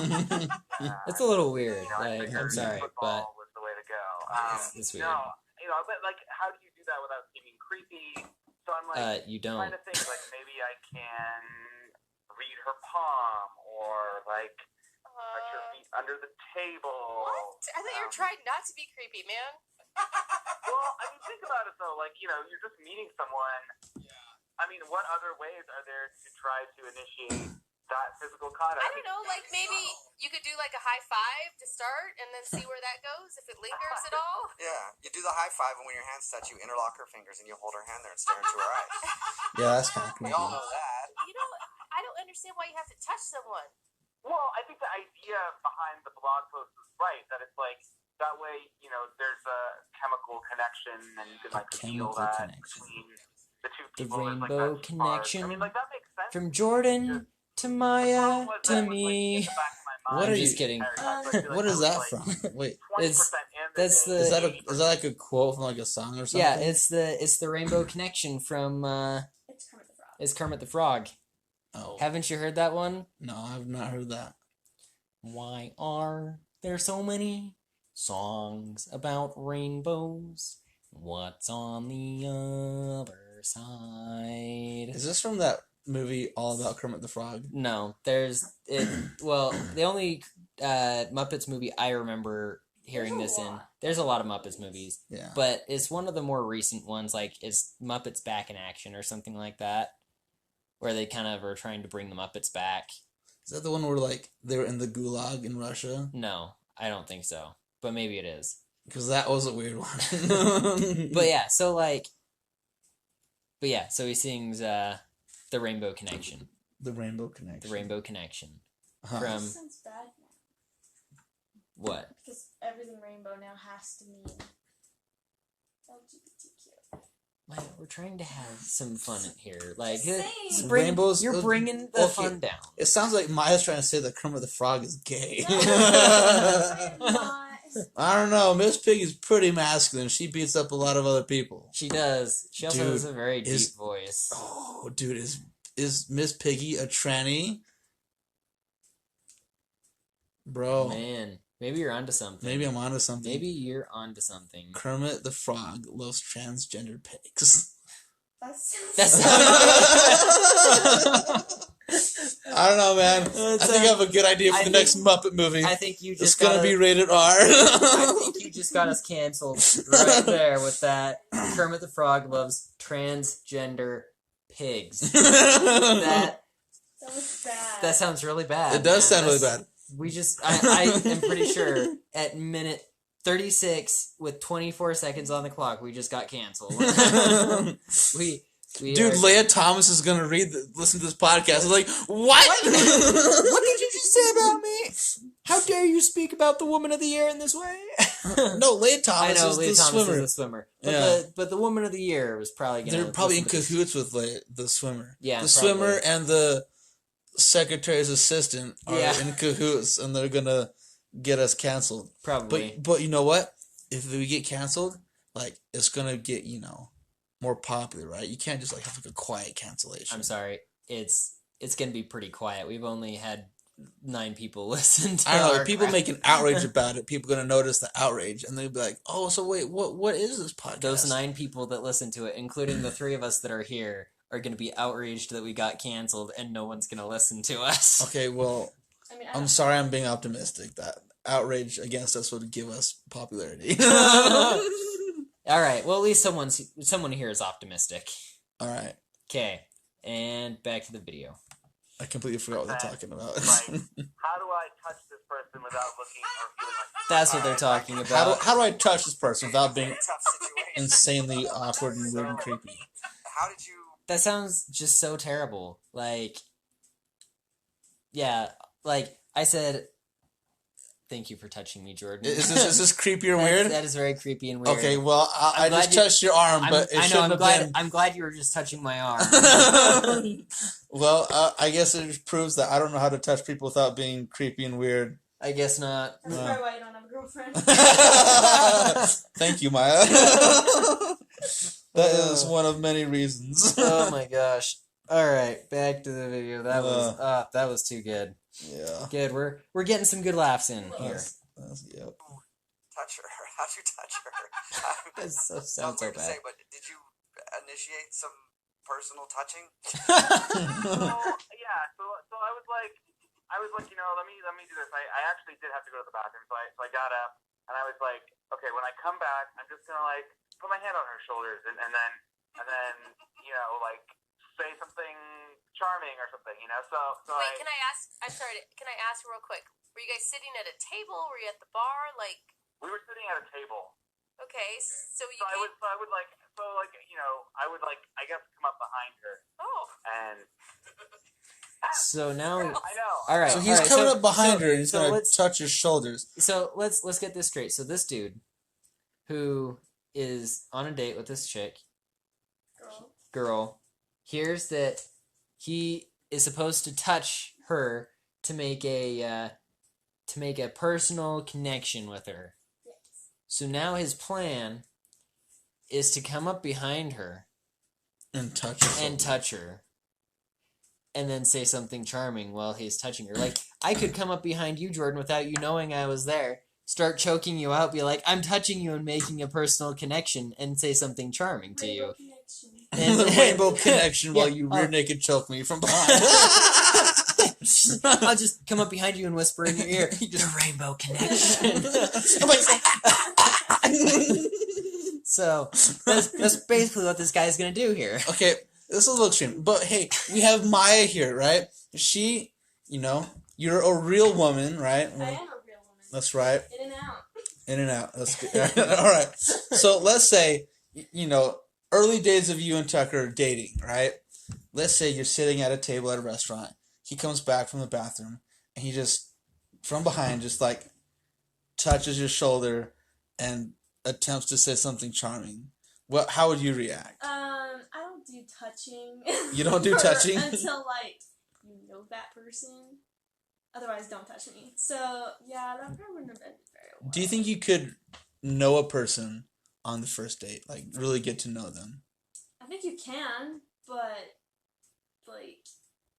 It's a little weird. I Like, figured I'm sorry, but football was the way to go. it's weird. No, but like, how do you do that without seeming creepy? So I'm like, You trying don't. to think like maybe I can read her palm or like touch her feet under the table. What? I thought you were trying not to be creepy, man. Well, I mean, think about it though. Like, you're just meeting someone. I mean, what other ways are there to try to initiate that physical contact? I don't know, like maybe you could do like a high five to start and then see where that goes, if it lingers at all. Yeah, you do the high five, and when your hands touch, you interlock her fingers, and you hold her hand there and stare into her eyes. Yeah, that's kind of We creepy. all know that. You know, I don't understand why you have to touch someone. Well, I think the idea behind the blog post is right. That it's like that way, there's a chemical connection, and you can like feel chemical that connection. between the two The people. There's, like, rainbow that spark. connection I mean, like that makes sense. From Jordan to Maya The problem was to that was, like, in me. the back of my What mind are I'm you- just kidding. the entire time. So I feel What like is that that was, like, from? Wait, 20% It's- in the that's day, the- is that like a quote from like a song or something? Yeah, it's the rainbow connection from It's Kermit the Frog. it's Kermit the Frog. Oh, Haven't you heard that one? no, I've not heard that. Why are there so many songs about rainbows? What's on the other side? Is this from that movie all about Kermit the Frog? No, there's it. Well, the only Muppets movie I remember hearing There's this a in. lot. There's a lot of Muppets movies, Yeah. but it's one of the more recent ones. Like it's Muppets Back in Action or something like that, where they kind of are trying to bring the Muppets back. Is that the one where like they were in the gulag in Russia? No, I don't think so, but maybe it is. Because that was a weird one. But yeah, so he sings the Rainbow Connection. The Rainbow Connection. The Rainbow Connection. Huh. From This sounds bad now. what? Because everything rainbow now has to mean LGBTQ. Man, we're trying to have some fun in here. Like, Just saying. Rainbows- you're bringing the okay. fun down. It sounds like Maya's trying to say that Kermit the Frog is gay. No, I am not. I don't know. Miss Piggy's pretty masculine. She beats up a lot of other people. She does. She also Dude, has a very is- deep voice. Oh, dude, is Miss Piggy a tranny? Bro, Man, maybe you're onto something. maybe I'm onto something. Maybe you're onto something. Kermit the Frog loves transgender pigs. That sounds That's I don't know, man. It's, I think I have a good idea for I the think- next Muppet movie. I think you It's just gonna gotta, be rated R. I think you just got us canceled right there with that. Kermit the Frog loves transgender pigs. That was bad. that sounds really bad. It does man. sound really That's- bad. We just, I am pretty sure at minute 36 with 24 seconds on the clock, we just got canceled. we Dude, are- Leah Thomas is gonna listen to this podcast. I'm like, what? What did you just say about me? How dare you speak about the woman of the year in this way? No, Leah I Thomas know is Leah the Thomas swimmer. is the swimmer, but Yeah. the woman of the year was probably gonna. They're probably in listen to this. cahoots with the swimmer. Yeah, the probably. swimmer and the secretary's assistant are Yeah. in cahoots, and they're gonna get us canceled. Probably. But you know what? If we get canceled, like it's gonna get more popular, right? You can't just like have like a quiet cancellation. I'm sorry. It's gonna be pretty quiet. We've only had 9 people listen to I don't know. our If people crap. make an outrage about it, people are gonna notice the outrage, and they'll be like, "Oh, so wait, what is this podcast?" Those 9 people that listen to it, including the 3 of us that are here, are going to be outraged that we got canceled and no one's going to listen to us. Okay, well, I mean, I I'm don't- sorry, I'm being optimistic that outrage against us would give us popularity. All right. Well, at least someone here is optimistic. All right, Okay. And back to the video. I completely forgot what they're talking about. Like, how do I touch this person without looking or feeling like? That's what they're talking how about. do I touch this person without being Tough situation. insanely awkward and weird and creepy? How did you? That sounds just so terrible. Like, yeah, like I said, thank you for touching me, Jordan. Is this creepy or That's- weird? That is very creepy and weird. Okay, well, I I'm glad just you- touched your arm, but it I know. shouldn't I'm have glad. been. I'm glad you were just touching my arm. Well, I guess it just proves that I don't know how to touch people without being creepy and weird. I guess not. That's No. probably why you don't have a girlfriend. Thank you, Maya. That is one of many reasons. Oh my gosh. All right, back to the video. That was too good. Yeah. Good. We're getting some good laughs in here. Yep. Touch her. How'd you touch her? That sounds so Sounds weird to bad. say, but did you initiate some personal touching? So yeah, so I was like, let me do this. I actually did have to go to the bathroom, so I got up and I was like, okay, when I come back, I'm just gonna like put my hand on her shoulders and then like say something charming or something, So Wait, can I ask? I'm sorry. Can I ask real quick? Were you guys sitting at a table? Were you at the bar? Like, we were sitting at a table. okay, so you So I came. would I would I guess come up behind her Oh, and So now, I know. all right. So he's all right, coming so- up behind so- her and he's so gonna let's touch his shoulders. so let's get this straight. So this dude, who is on a date with this chick, girl, hears that he is supposed to touch her to make a personal connection with her. So now his plan is to come up behind her And touch her. and touch her, and then say something charming while he's touching her. Like, I could come up behind you, Jordan, without you knowing I was there, start choking you out, be like, I'm touching you and making a personal connection, and say something charming to you. Rainbow connection. And the rainbow connection while Yeah, you rear naked choke me from behind. I'll just come up behind you and whisper in your ear, the rainbow connection. So that's basically what this guy's gonna do here. Okay, this is a little extreme, but hey, we have Maya here, right? She, you're a real woman, right? I am a real woman. That's right. In and out. In and out. That's good. All right. So let's say, early days of you and Tucker dating, right? Let's say you're sitting at a table at a restaurant. He comes back from the bathroom, and he just, from behind, just like touches your shoulder and attempts to say something charming. How would you react? I don't do touching. You don't do touching? Until, you know that person. Otherwise, don't touch me. So, yeah, that probably wouldn't have been very well. Do you think you could know a person on the first date? Like, really get to know them? I think you can, but,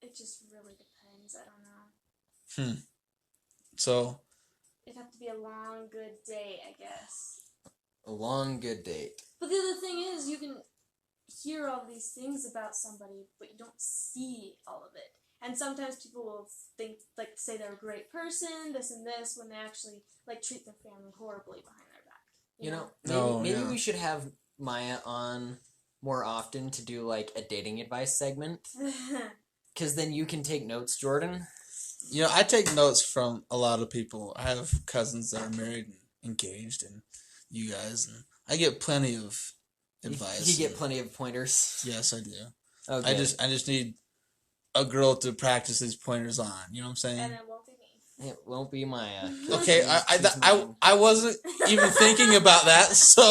it just really depends. I don't know. So... It'd have to be a long, good date, I guess. A long, good date. But the other thing is, you can hear all these things about somebody, but you don't see all of it. And sometimes people will think, say they're a great person, this and this, when they actually, treat their family horribly behind their back. Maybe we should have Maya on more often to do, a dating advice segment. Because then you can take notes, Jordan. I take notes from a lot of people. I have cousins that are married and engaged, and you guys, and I get plenty of advice. You get plenty of pointers. Yes, I do. Okay. I just need a girl to practice these pointers on. You know what I'm saying? And it won't be me. It won't be Maya. Okay, I wasn't even thinking about that, so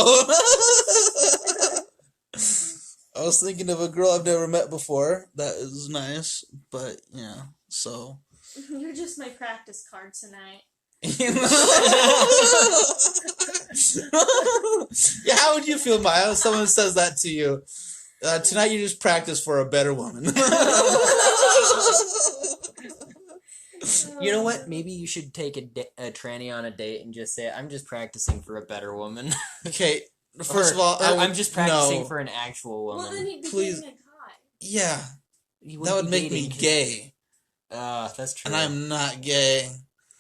I was thinking of a girl I've never met before. That is nice, but so. You're just my practice card tonight. Yeah, how would you feel, Maya, if someone says that to you? Tonight you just practice for a better woman. You know what? Maybe you should take a tranny on a date and just say, I'm just practicing for a better woman. Okay, first of all, I'm just practicing for an actual woman. Well, then he'd be Please. dating a guy. Yeah, that would make me gay. That's true. And I'm not gay.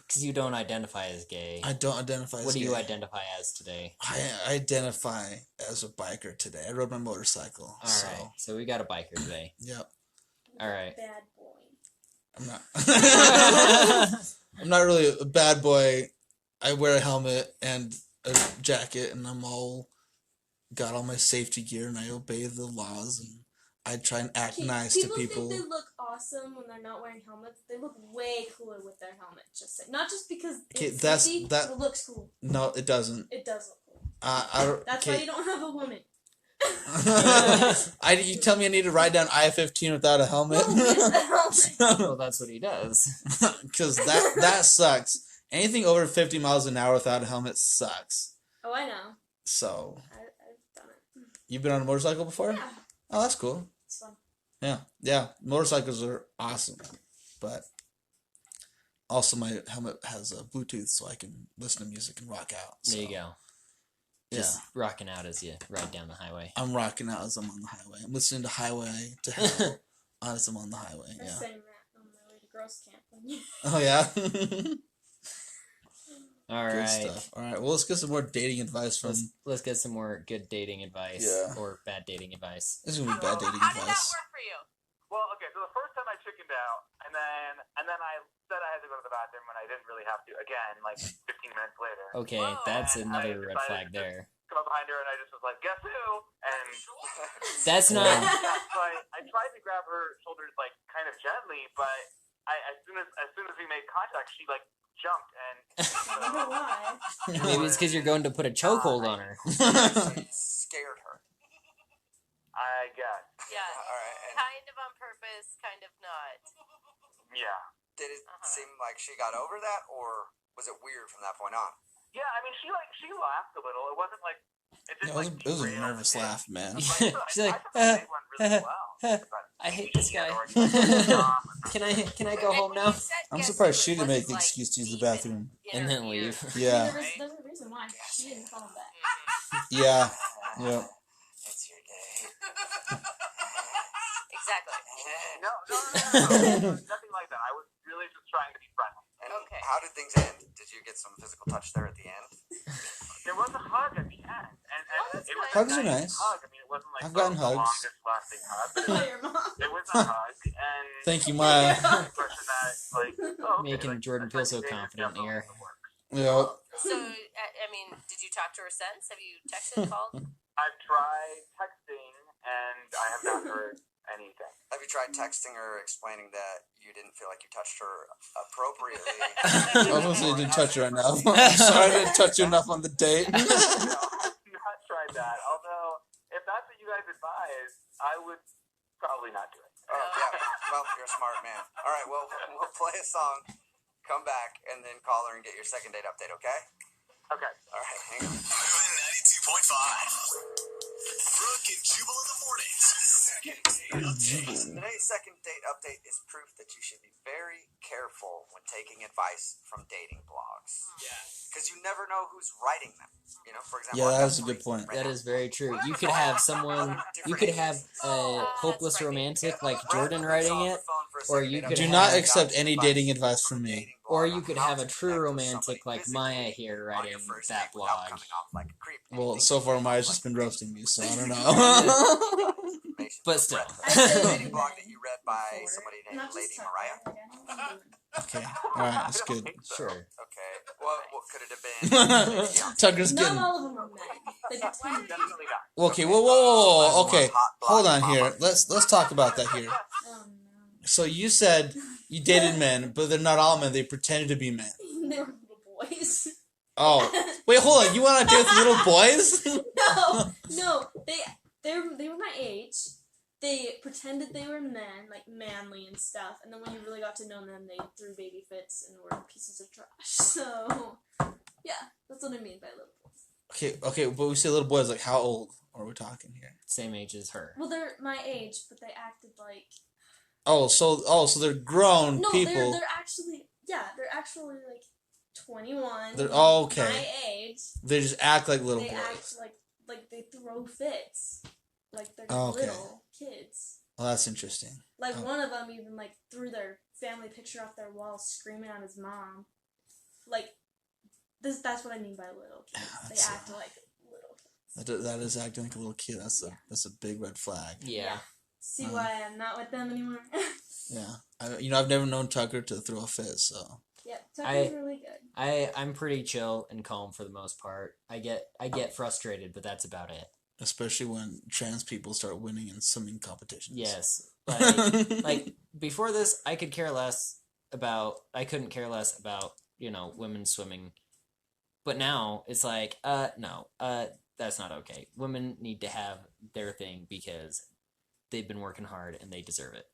Because you don't identify as gay. I don't identify as gay. What do you identify as today? I identify as a biker today. I rode my motorcycle. Alright, so we got a biker today. Yep. Alright. Bad boy. I'm not. I'm not really a bad boy. I wear a helmet and a jacket, and got all my safety gear, and I obey the laws, and I try and act nice to people. People think they look awesome when they're not wearing helmets. They look way cooler with their helmet. Not just because it's safety, but it looks cool. No, it doesn't. It does look cool. That's why you don't have a woman. You tell me I need to ride down I-15 without a helmet? No, with the helmet. Well, that's what he does. Because that sucks. Anything over 50 miles an hour without a helmet sucks. Oh, I know. So. I've done it. You've been on a motorcycle before? Yeah. Oh, that's cool. It's fun. Yeah. Motorcycles are awesome. But also my helmet has a Bluetooth so I can listen to music and rock out. So. There you go. Just rocking out as you ride down the highway. I'm rocking out as I'm on the highway. I'm listening to Highway to Hell as I'm on the highway. I sang that on my way to girls' camp. Oh, yeah? All Good right. stuff. All right. Well, let's get some more dating advice from... Let's get some more good dating advice. Yeah. Or bad dating advice. This is going to be bad dating How did that advice. work for you? Well, okay, so the first time I chickened out, and then I said I had to go to the bathroom when I didn't really have to. Again, 15 minutes later. Okay, Whoa. that's And another I red flag decided to there. Come up behind her, and I just was like, "Guess who?" And That's not... so I tried to grab her shoulders kind of gently, but as soon as we made contact, she jumped and. I wonder why. Maybe it's because you're going to put a chokehold on her. Scared her. I guess. Yeah. All right. And Kind of on purpose, kind of not. Yeah. did it seem like she got over that, or was it weird from that point on? Yeah, I mean, she laughed a little. It wasn't like it didn't It was a nervous laugh, man. She's like, I thought the date went really well. But I hate this guy. Can I go And home when now? you said I'm guess surprised who, she didn't was make it, the excuse to use the deep bathroom. And then inner leave. ear? Yeah. There's a reason why. She didn't call him back. Yeah. Yeah. It's your day. Exactly. No, nothing like that. I was things end? Did you get some physical touch there at the end? There was a hug at the end, and that's it was nice. Hugs are a nice. hug. I mean, it wasn't like I've gotten the hugs. longest lasting hug, but By your mom. it was a hug, and Thank you, Maya. impression that like, oh, okay, Making like, Jordan a feel so second date is confident definitely here. in the works. Yep. So, I mean, did you talk to her since? Have you texted, called? I've tried texting, and I have not heard anything. Have you tried texting her explaining that you didn't feel like you touched her appropriately? I was gonna say you didn't touch her enough. Sorry, I didn't touch you enough on the date. No, not tried that. Although, if that's what you guys advise, I would probably not do it. Oh, yeah. Well, you're a smart man. All right, well, we'll play a song, come back, and then call her and get your second date update, okay? Okay. All right, hang on. 92.5. Brooke and Jubal in the mornings. Second date update. Today's second date update is proof that you should be very careful when taking advice from dating blogs. Yeah. Because you never know who's writing them. You know, for example, Yeah, I've got that's a good 3 point. right That now. is very true. You could have someone, you could have a hopeless romantic like Jordan writing it, or you could Do have- not accept any dating advice from me. or you could have a true romantic like Maya here writing that blog. Well, so far Maya's just been roasting me, so I don't know. But still. I say- dating blog that you read by somebody named Not Lady just Mariah. Tucker, like, I know what I'm doing. Okay, alright, that's good. Sure. Okay. What could it have been? Tucker's Not getting. all of them are men. They pretend to be. Definitely not. Okay, whoa. Okay, hold on here. Let's talk about that here. Oh So you said you dated men, but they're not all men. They pretended to be men. no. They were little boys. Oh, wait, hold on. You went on a date with little boys? No. They were my age. They pretended they were men, like manly and stuff, and then when you really got to know them, they threw baby fits and were pieces of trash. So, yeah, that's what I mean by little boys. Okay, but we say little boys. Like, how old are we talking here? Same age as her. Well, they're my age, but they acted like So they're grown no, people. they're actually like 21. They're okay. My age. They just act like little They boys. act like they throw fits, like they're Okay. little kids. Well, that's interesting. Like Oh. one of them even like threw their family picture off their wall, screaming at his mom. Like that's what I mean by little kids. Yeah, They that's, act like little kids. That is acting like a little kid. That's a big red flag. Yeah. See why I'm not with them anymore? Yeah. I've never known Tucker to throw a fit. So. Yeah, Tucker's really good. I'm pretty chill and calm for the most part. I get frustrated, but that's about it. Especially when trans people start winning in swimming competitions. Yes. Like before this, I couldn't care less about, women swimming. But now it's like, no, that's not okay. Women need to have their thing because they've been working hard and they deserve it.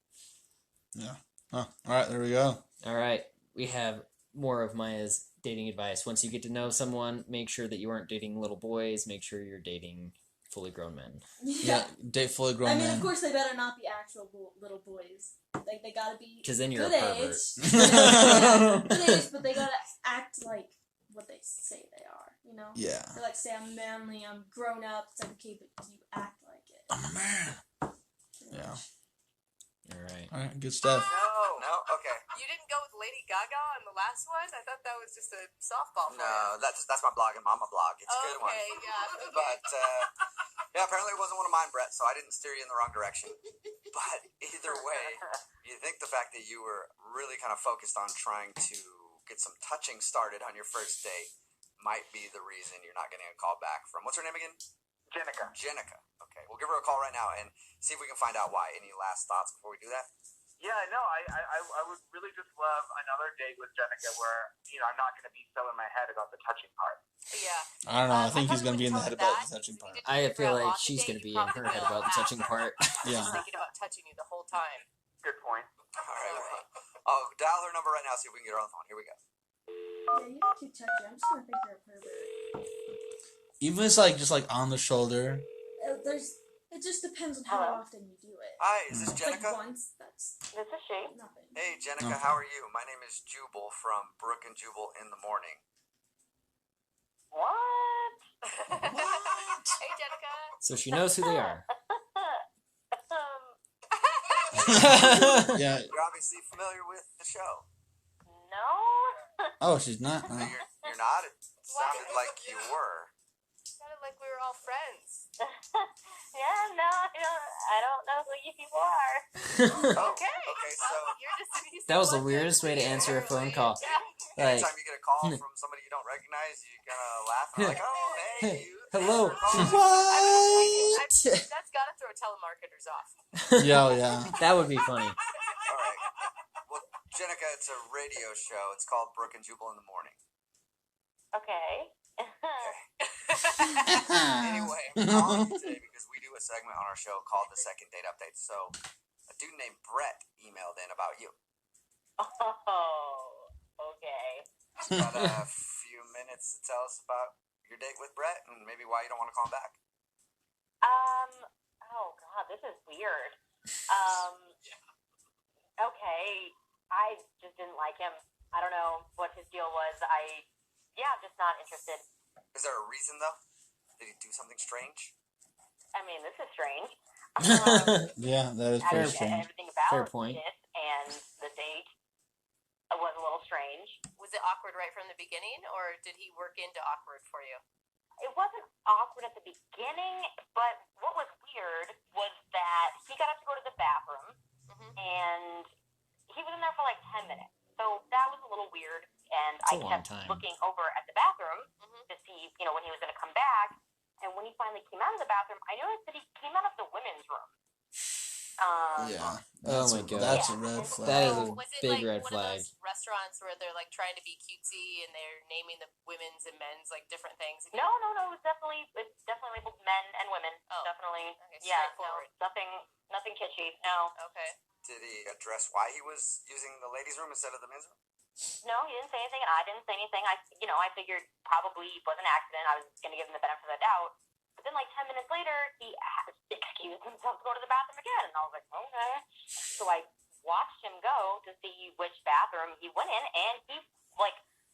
Yeah. Huh. All right, there we go. All right, we have more of Maya's dating advice. Once you get to know someone, make sure that you aren't dating little boys. Make sure you're dating fully grown men. Yeah, date fully grown I mean, men. of course, they better not be actual little boys. Like they gotta be Because then you're good a pervert. age. Yeah, good age, but they gotta act like what they say they are. You know? Yeah. They like say I'm manly, I'm grown up. It's like okay, but you act like it. I'm a man. Yeah. All right. All right, good stuff. No, okay. You didn't go with Lady Gaga on the last one? I thought that was just a softball for No, you. that's my blog and Mama blog. It's a good one. Okay, yeah. Okay. But yeah, apparently it wasn't one of mine, Brett. So I didn't steer you in the wrong direction. But either way, you think the fact that you were really kind of focused on trying to get some touching started on your first date might be the reason you're not getting a call back from, what's her name again? Jenica. Jenica. Okay, we'll give her a call right now and see if we can find out why. Any last thoughts before we do that? Yeah, no, I would really just love another date with Jenica where, I'm not going to be so in my head about the touching part. Yeah. I don't know. I think thought he's we going to be in would the head tell about that the touching because part. we didn't I figure feel out like on the she's date, going to you be in her probably head will about the laugh touching part. She's Yeah. thinking about touching you the whole time. Good point. All right, I'll dial her number right now, see if we can get her on the phone. Here we go. Yeah, you don't too touchy. I'm just gonna think you're a pervert. Even if it's like just like on the shoulder. It just depends on how often you do it. Hi, is this It's like Jenica? once, that's This is she. nothing. Hey, Jenica, Okay. how are you? My name is Jubal from Brooke and Jubal in the Morning. What? Hey, Jenica. So she knows who they are. Yeah. You're obviously familiar with the show. No. Oh, she's not. No, Oh. you're not. It sounded like you were. Sounded like we were all friends. Yeah, no, I don't know who you people are. Okay. Okay, so You're just an easy That was the one to weirdest way to answer a phone call. Yeah. Like, anytime you get a call from somebody you don't recognize, you kind of laugh and like, oh, hey, you. hello. What? That's got to throw telemarketers off. Yeah. That would be funny. All right. Well, Jenica, it's a radio show. It's called Brooke and Jubal in the Morning. Okay. Anyway, I'm calling you today because we do a segment on our show called the Second Date Update. So, a dude named Brett emailed in about you. Oh, okay. Got a few minutes to tell us about your date with Brett and maybe why you don't want to call him back. Oh God, this is weird. Okay, I just didn't like him. I don't know what his deal was. I'm just not interested. Is there a reason though? Did he do something strange? I mean, this is strange. Yeah, that is pretty strange. Everything about Fair point. this and the date was a little strange. Was it awkward right from the beginning, or did he work into awkward for you? It wasn't awkward at the beginning, but what was weird was that he got up to go to the bathroom, and he was in there for like 10 minutes. So that was a little weird, and It's I a long kept time. looking over at the bathroom to see, when he was going to come back. And when he finally came out of the bathroom, I noticed that he came out of the women's room. Yeah. Oh my God. That's a red flag. That is a Was it big like red one flag. of those restaurants where they're like trying to be cutesy and they're naming the women's and men's like different things? No. It's definitely labeled men and women. Oh. Definitely. Okay, Yeah. No, straightforward. nothing kitschy. No. Okay. Did he address why he was using the ladies' room instead of the men's room? No, he didn't say anything, and I didn't say anything. I figured probably it was an accident. I was going to give him the benefit of the doubt. But then, like 10 minutes later, he excused himself to go to the bathroom again, and I was like, okay. So I watched him go to see which bathroom he went in, and he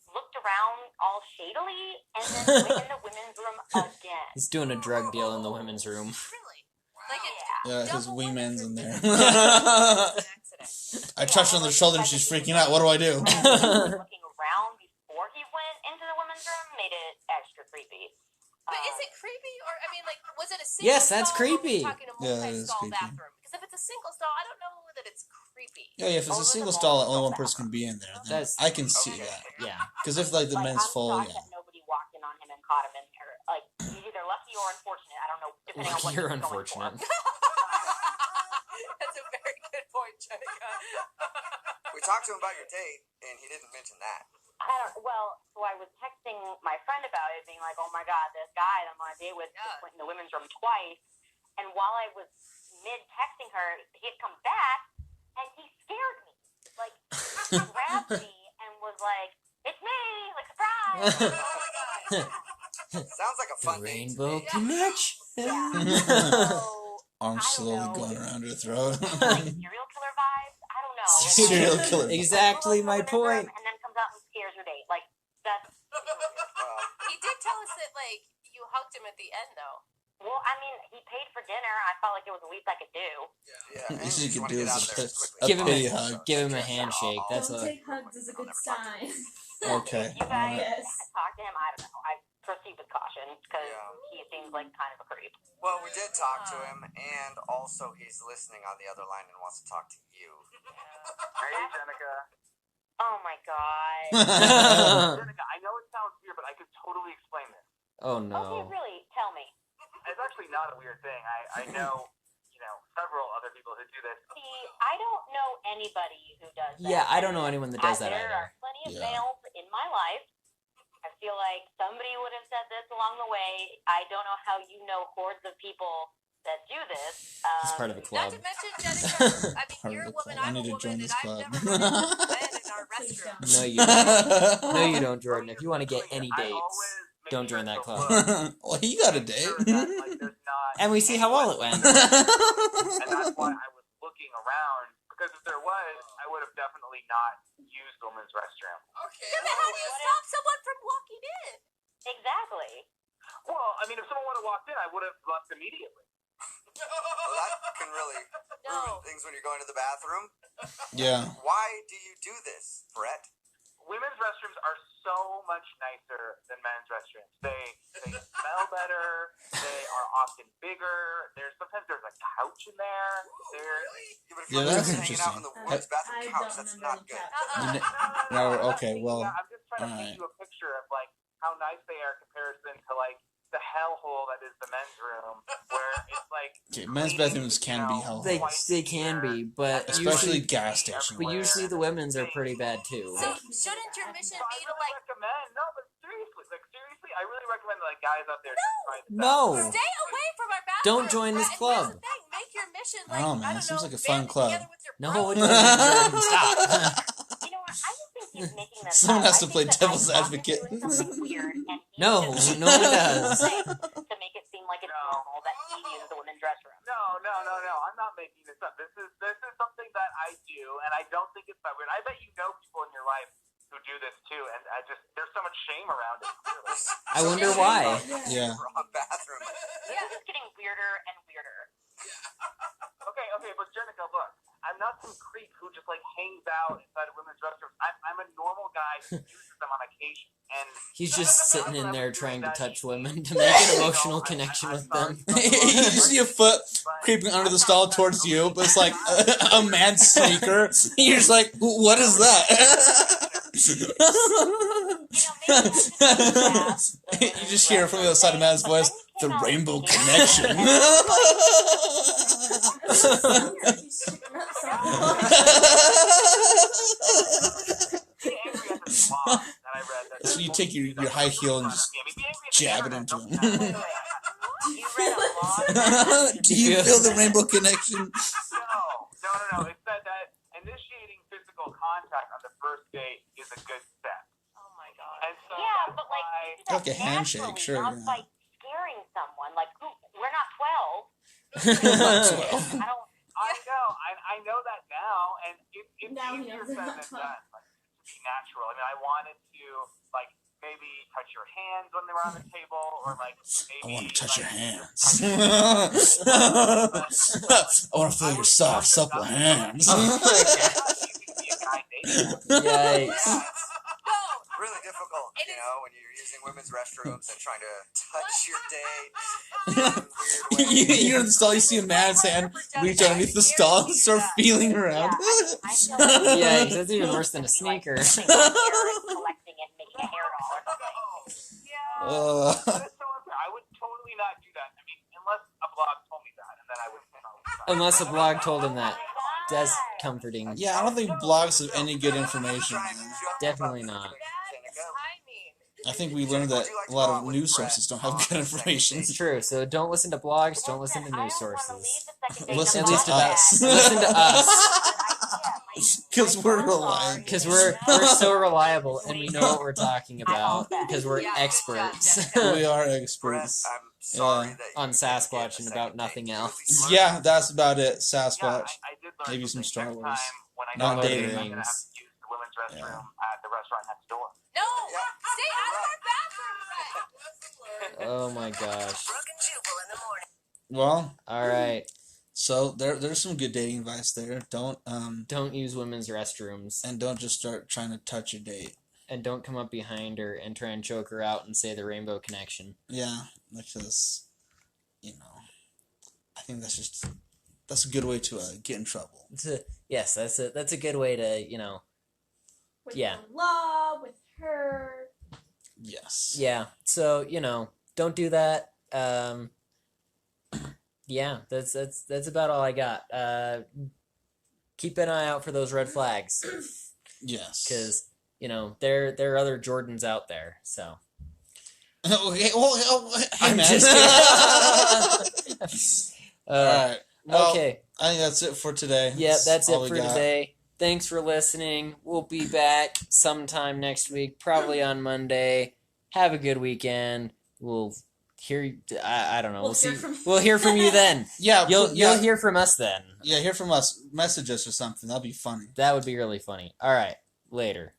looked around all shadily, and then went in the women's room again. He's doing a drug deal in the women's room. Really? Like it's Yeah, his double wingman's in there. an accident. I touched her on the shoulder and she's freaking out. What do I do? Looking around before he went into the women's room made it extra creepy. But is it creepy, or I mean, like, was it a single Yes, that's stall, or creepy. Or are we talking a Yeah, that is multi-stall creepy. bathroom? Because if it's a single stall, I don't know that it's creepy. Yeah, if it's a single stall, only one person can be in there. Then That's- I can see Okay. that. Yeah. Because if the men's I'm full, shocked that nobody walked in on him and caught him in there. Like, he's either lucky or unfortunate. I don't know, depending on what You're he's going unfortunate. for. That's a very good point, Jenica. We talked to him about your date, and he didn't mention that. So I was texting my friend about it, being like, oh my God, this guy that I'm on a date with just went in the women's room twice. And while I was mid-texting her, he had come back, and he scared me. Like, he grabbed me and was like, it's me! Like, surprise! Oh my God. Sounds like a The fun date. rainbow connection. So, arms I don't slowly know. going around her throat. like serial killer vibes? I don't know. Serial killer. Exactly my Goes to the women's point. room and then comes out and scares your date. Like, that's super weird. He did tell us that, like, you hugged him at the end, though. Well, I mean, he paid for dinner. I felt like it was the least I could do. Yeah, and Least you just could wanna do get is out there just as quickly a Give as him a- pity possible. hug. Give him a handshake. That's Don't a. take hugs as a good sign. Okay. You guys Yes. talk to him. I don't know. I proceed with caution because Yeah. he seems like kind of a creep. Well, we did talk to him, and also he's listening on the other line and wants to talk to you. Hey, Jenica. Oh my God. Jenica, I know it sounds weird, but I could totally explain this. Oh Okay, no. really? Tell me. It's actually not a weird thing. I know, several other people who do this. See, I don't know anybody who does that. Yeah, I don't know anyone that does that There either. are plenty of Yeah. males in my life. I feel like somebody would have said this along the way. I don't know how you know hordes of people that do this. He's part of a Not club. to mention, Jenica, I mean, Part you're of a the woman, club. I I'm a need to woman, join and this I've club. never met men in our Please restroom. don't. No, you don't. No, you don't, Jordan. If you want to get any I dates, always make don't sure join that to club. look, Well, he got a make date. sure that, like, there's not And we see how well it went. and that's why I was looking around, because if there was, I would have definitely not used the women's restroom. Okay. Yeah, but how do you stop someone from walking in? Exactly. Well, I mean, if someone would have walked in, I would have left immediately. Well, that can really ruin No. things when you're going to the bathroom. Yeah. Why do you do this, Brett? women's restrooms are so much nicer than men's restrooms. They smell better. They are often bigger. Sometimes there's a couch in there. Yeah, but if Yeah, you're that's just hanging out in interesting. the women's bathroom I couch, don't that's remember not the good. couch. No, I'm not okay, thinking well, that. I'm just trying to paint you a picture of like how nice they are in comparison to like the hellhole that is the men's room, where it's like Okay, men's cleaning, bathrooms can be They hellholes. they can be, but Especially usually gas station but ones. usually the women's are pretty bad too. So shouldn't your mission So I be to really like recommend. No, but seriously, I really recommend like guys out there to try this out. No, stay away from our bathroom? don't join this And club. here's the thing: make your mission I like don't know, I man. don't Seems know, like a fun band it club. together with your No, bros. it doesn't, Jordan. Stop. You know what? I just think he's making this Someone up. has to I play think that devil's I thought advocate. he was doing something weird, and he No, just no one does. to make it seem like it's No. normal that he uses the women's restroom. No. I'm not making this up. This is something that I do, and I don't think it's that weird. I bet you know people in your life who do this too, and there's so much shame around it. Clearly. I wonder why. Yeah. Wrong bathroom. This is just getting weirder and weirder. Okay, but Jenica, look, I'm not some creep who just like hangs out inside of women's restrooms. I'm a normal guy who uses them on occasion, and He's just sitting in there trying to touch women to make an emotional connection with them. You see a foot creeping under the stall towards you, but it's like a man's sneaker. You're just like, what is that? You just hear from the other side of man's voice, the rainbow connection. So you take your high heel and just jab it into him. You read a lot. Do you feel the rainbow connection? No. It's that initiating physical contact on the first date is a good step. Oh my god. And so Yeah, that's but like, why you do that Like a handshake, naturally, sure, not yeah. by scaring someone. Like, we're not 12. I don't. I know that now, and it's Now he easier knows said they're than not done. Like, to be natural. I mean, I wanted to like maybe touch your hands when they were on the table, or like maybe I want to touch your like, hands. I want to feel your soft, supple hands. you can be a guy dating them. Yikes. No. Really difficult, It you is- know, when you're using women's restrooms and trying to touch your date in weird ways. You're in the stall, you see a man's hand reach underneath the stall and start feeling around. I feel like Yeah, that's even worse than a sneaker. collecting it, making a hair doll or something. That's so unfair. I would totally not do that. I mean, unless a blog told me that, and then I would. Unless a blog told him that. That's comforting. Yeah, I don't think blogs have any good information. Man. Definitely not. Bad timing. I think we learned that a lot of news sources don't have good information. It's true. So don't listen to blogs. Don't listen to news sources. Listen At to least us. Listen to us. Because we're reliable. Because we're so reliable and we know what we're talking about. Because we're experts We are Brett, experts. I'm sorry Yeah. that on you didn't Sasquatch get a and second about date. nothing You else. really learned Yeah, that's about it. Yeah, Sasquatch. I did learn Maybe some something. Star Next Wars. time when I Not go dating. I'm gonna have to use the women's restroom at the restaurant next door. No. Stay out of our bathroom, Brett. Oh my gosh. Brooke and Jubal in the morning. Well, All right. so there's some good dating advice there. Don't Don't use women's restrooms. and don't just start trying to touch your date. And don't come up behind her and try and choke her out and say the rainbow connection. Yeah, because I think that's a good way to get in trouble. Yes, that's a good way to, With Yeah. love, with her. Yes. yeah. So, don't do that. Yeah, that's about all I got. Keep an eye out for those red flags, Yes. because there are other Jordans out there. So Okay. Well, hey I'm man. just kidding. All right. Well, Okay. I think that's it for today. Yeah, that's all it we for got. today. Thanks for listening. We'll be back sometime next week, probably on Monday. Have a good weekend. We'll hear. I don't know. We'll see. hear from- We'll hear from you then. Yeah. You'll yeah, hear from us then. Yeah, hear from us. Message us or something. That'll be funny. That would be really funny. All right. Later.